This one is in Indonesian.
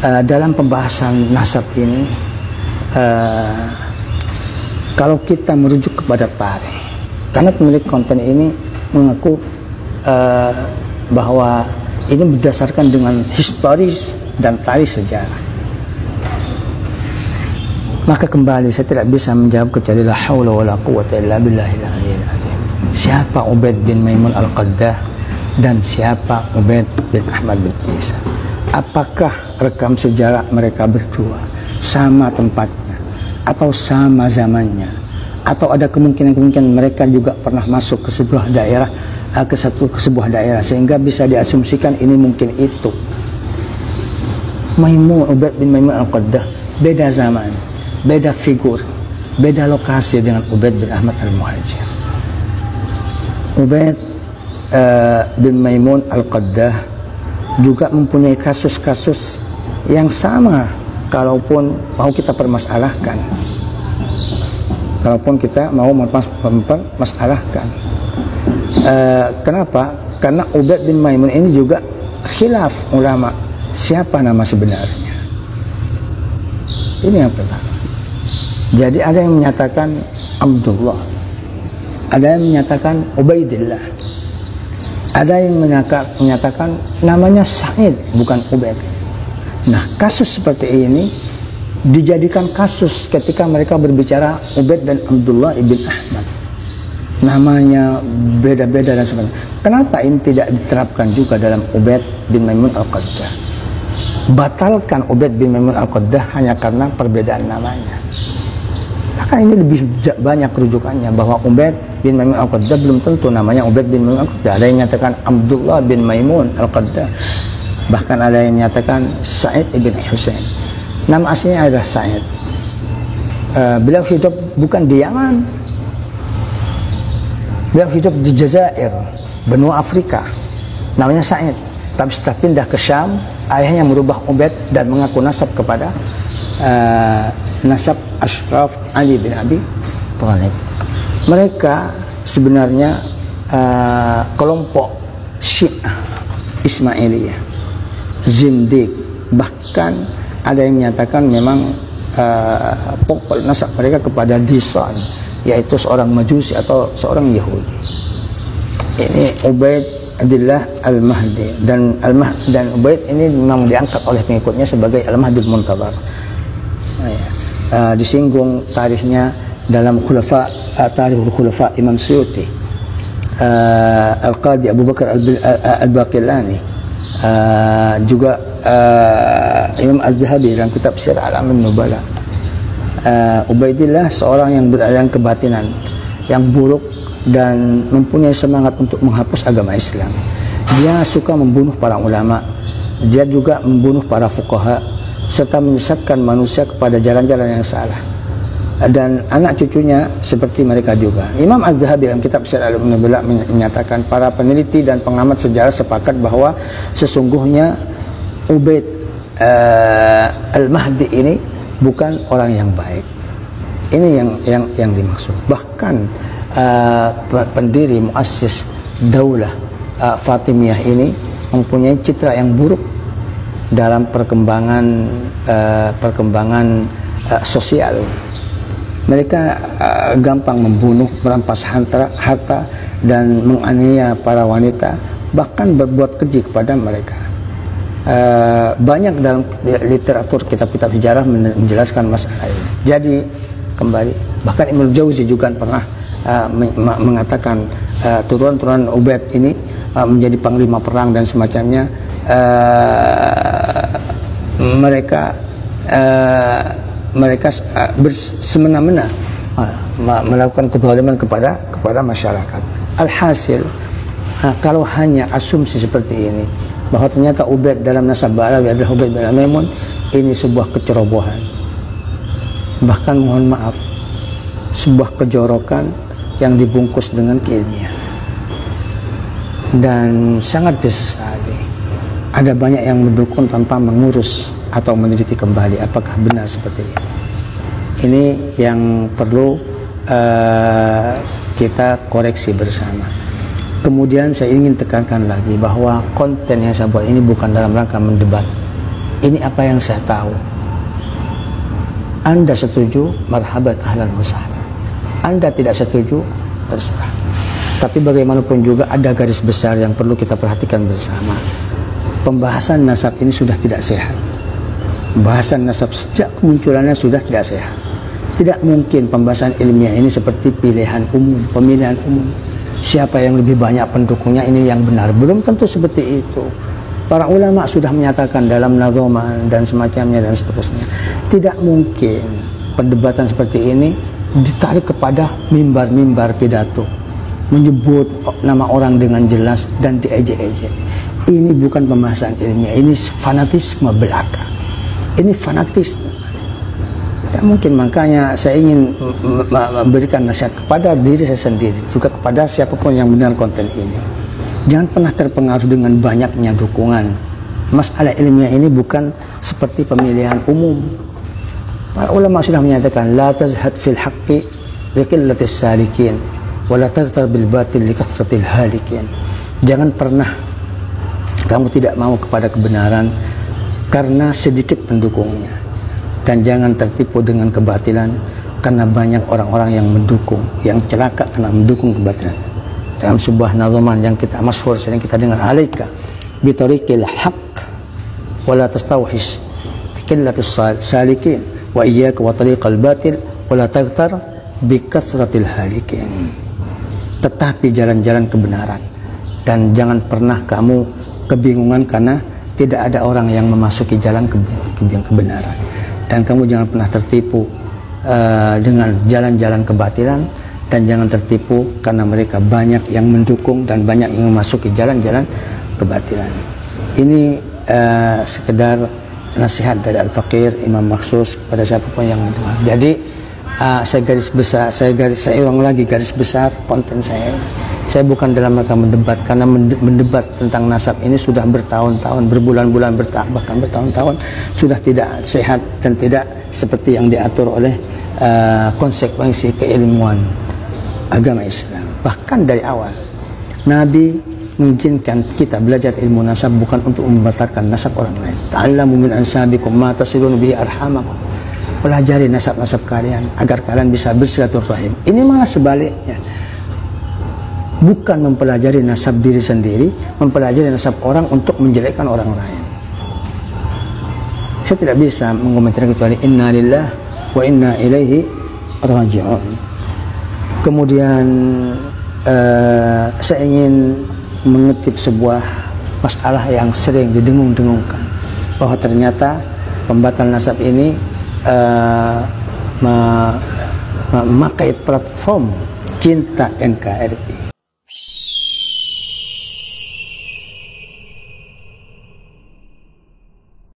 dalam pembahasan nasab ini, kalau kita merujuk kepada tarikh, karena pemilik konten ini mengaku bahwa ini berdasarkan dengan historis dan tarikh sejarah, maka kembali saya tidak bisa menjawab kecuali la haula wala quwwata illa billahil aliyyil azim. Siapa Ubaid bin Maimun Al-Qaddah dan siapa Ubaid bin Ahmad bin Isa? Apakah rekam sejarah mereka berdua sama tempatnya atau sama zamannya, atau ada kemungkinan mereka juga pernah masuk ke sebuah daerah, ke sebuah daerah sehingga bisa diasumsikan ini mungkin itu. Ubaid bin Maimun Al-Qaddah beda zaman, beda figur, beda lokasi dengan Ubaid bin Ahmad Al-Muhajir. Ubaid bin Maimun Al-Qaddah juga mempunyai kasus-kasus yang sama, kalaupun mau kita permasalahkan, kenapa? Karena Ubaid bin Maimun ini juga khilaf ulama siapa nama sebenarnya. Ini yang pertama. Jadi ada yang menyatakan Abdullah, ada yang menyatakan Ubaidillah, ada yang menyatakan namanya Sa'id bukan Ubaid. Nah, kasus seperti ini dijadikan kasus ketika mereka berbicara Ubaid dan Abdullah ibn Ahmad, namanya beda-beda dan sebagainya. Kenapa ini tidak diterapkan juga dalam Ubaid bin Maimun Al-Qaddah? Batalkan Ubaid bin Maimun Al-Qaddah hanya karena perbedaan namanya. Maka ini lebih banyak rujukannya bahwa Ubaid bin Maimun Al-Qaddah belum tentu namanya Ubaid bin Maimun Al-Qaddah. Ada yang menyatakan Abdullah bin Maimun Al-Qaddah, bahkan ada yang menyatakan Sa'id ibn Husain. Nama aslinya adalah Sa'id. Beliau hidup bukan di Yaman, beliau hidup di Jazair, benua Afrika. Namanya Sa'id, tapi setelah pindah ke Syam, ayahnya merubah Ubaid dan mengaku nasab kepada nasab Ashraf Ali bin Abi Thalib. Mereka sebenarnya kelompok Syiah Ismailiyah, Zindiq, bahkan ada yang menyatakan memang pokok nasab mereka kepada Disan, yaitu seorang Majusi atau seorang Yahudi. Ini Ubaid Abdullah Al-Mahdi, dan Ubaid ini memang diangkat oleh pengikutnya sebagai Al-Mahdi Al-Muntadhar. Disinggung tarikhnya dalam Tarikhul Khulafa Imam Suyuti, Al-Qadi Abu Bakar Al-Baqillani, juga Imam Az-Zahabi dalam kitab Syiar A'lamun Nubala. Ubaidillah seorang yang beraliran kebatinan, yang buruk dan mempunyai semangat untuk menghapus agama Islam. Dia suka membunuh para ulama, dia juga membunuh para fuqaha, serta menyesatkan manusia kepada jalan-jalan yang salah. Dan anak cucunya seperti mereka juga. Imam Az-Zahabi dalam kitab Syiar A'lamun Nubala menyatakan para peneliti dan pengamat sejarah sepakat bahwa sesungguhnya Ubaid Al-Mahdi ini bukan orang yang baik. Ini yang dimaksud. Bahkan pendiri muassis Daulah Fatimiyah ini mempunyai citra yang buruk dalam perkembangan sosial. Mereka gampang membunuh, merampas harta dan menganiaya para wanita, bahkan berbuat keji kepada mereka. Banyak dalam literatur kitab-kitab sejarah menjelaskan masalah ini. Jadi kembali, bahkan Ibnu Jauzi juga pernah mengatakan turunan Ubaid ini menjadi panglima perang dan semacamnya. Mereka semena-mena melakukan kezaliman kepada masyarakat. Alhasil, kalau hanya asumsi seperti ini bahwa ternyata Ubaid dalam nasab Ba'alawi adalah Ubaid bin Maimun, ini sebuah kecerobohan, bahkan mohon maaf, sebuah kejorokan yang dibungkus dengan keilmian, dan sangat disesali. Ada banyak yang mendukung tanpa mengurus atau meneliti kembali apakah benar seperti ini. Ini yang perlu kita koreksi bersama. Kemudian saya ingin tekankan lagi bahwa konten yang saya buat ini bukan dalam rangka mendebat, Ini apa yang saya tahu. Anda setuju, marhaban ahlan wa sahlan. Anda tidak setuju, terserah. Tapi bagaimanapun juga ada garis besar yang perlu kita perhatikan bersama. Pembahasan nasab ini sudah tidak sehat. Pembahasan nasab sejak kemunculannya sudah tidak sehat. Tidak mungkin pembahasan ilmiah ini seperti pemilihan umum. Siapa yang lebih banyak pendukungnya ini yang benar. Belum tentu seperti itu. Para ulama sudah menyatakan dalam nadhoman dan semacamnya dan seterusnya. Tidak mungkin perdebatan seperti ini ditarik kepada mimbar-mimbar pidato, menyebut nama orang dengan jelas dan diejek-ejek. Ini bukan pembahasan ilmiah, ini fanatisme belaka. Ini fanatisme. Tidak mungkin, makanya saya ingin memberikan nasihat kepada diri saya sendiri, juga kepada siapapun yang mendengar konten ini. Jangan pernah terpengaruh dengan banyaknya dukungan. Masalah ilmiah ini bukan seperti pemilihan umum. Para ulama sudah menyatakan, la tazhad fil haqqi liqillatis salikin, wa la taghtar bil batil likasratil halikin. Jangan pernah kamu tidak mau kepada kebenaran karena sedikit pendukungnya. Dan jangan tertipu dengan kebatilan karena banyak orang-orang yang mendukung, yang celaka karena mendukung kebatilan. Dalam sebuah nadhaman yang kita masyhur sering kita dengar, alaika bitariqil haqq wa la tastawhish qillatis salikin wa iyyaka wa tariqal batil wa la taghtar bi kasratil halikin. Tetapi jalan-jalan kebenaran, dan jangan pernah kamu kebingungan karena tidak ada orang yang memasuki jalan kebenaran. Dan kamu jangan pernah tertipu dengan jalan-jalan kebatilan, dan jangan tertipu karena mereka banyak yang mendukung dan banyak yang memasuki jalan-jalan kebatilan. Ini sekedar nasihat dari Al-Faqir Imam Maksus pada siapapun yang mendengar. Jadi saya garis besar, saya ulang lagi garis besar konten saya. Saya bukan dalam rangka mendebat, karena mendebat tentang nasab ini sudah bertahun-tahun, berbulan-bulan, bahkan bertahun-tahun sudah tidak sehat dan tidak seperti yang diatur oleh konsekuensi keilmuan agama Islam. Bahkan dari awal Nabi mengizinkan kita belajar ilmu nasab bukan untuk membatalkan nasab orang lain. Ta'allamu min ansabikum ma tasilun bihi arhamakum. Pelajari nasab-nasab kalian agar kalian bisa bersilaturahim. Ini malah sebaliknya. Bukan mempelajari nasab diri sendiri, mempelajari nasab orang untuk menjelekkan orang lain. Saya tidak bisa mengomentari kecuali inna lillah wa inna ilaihi raji'un. Kemudian saya ingin mengutip sebuah masalah yang sering didengung-dengungkan, bahwa ternyata pembatalan nasab ini memakai platform cinta NKRI.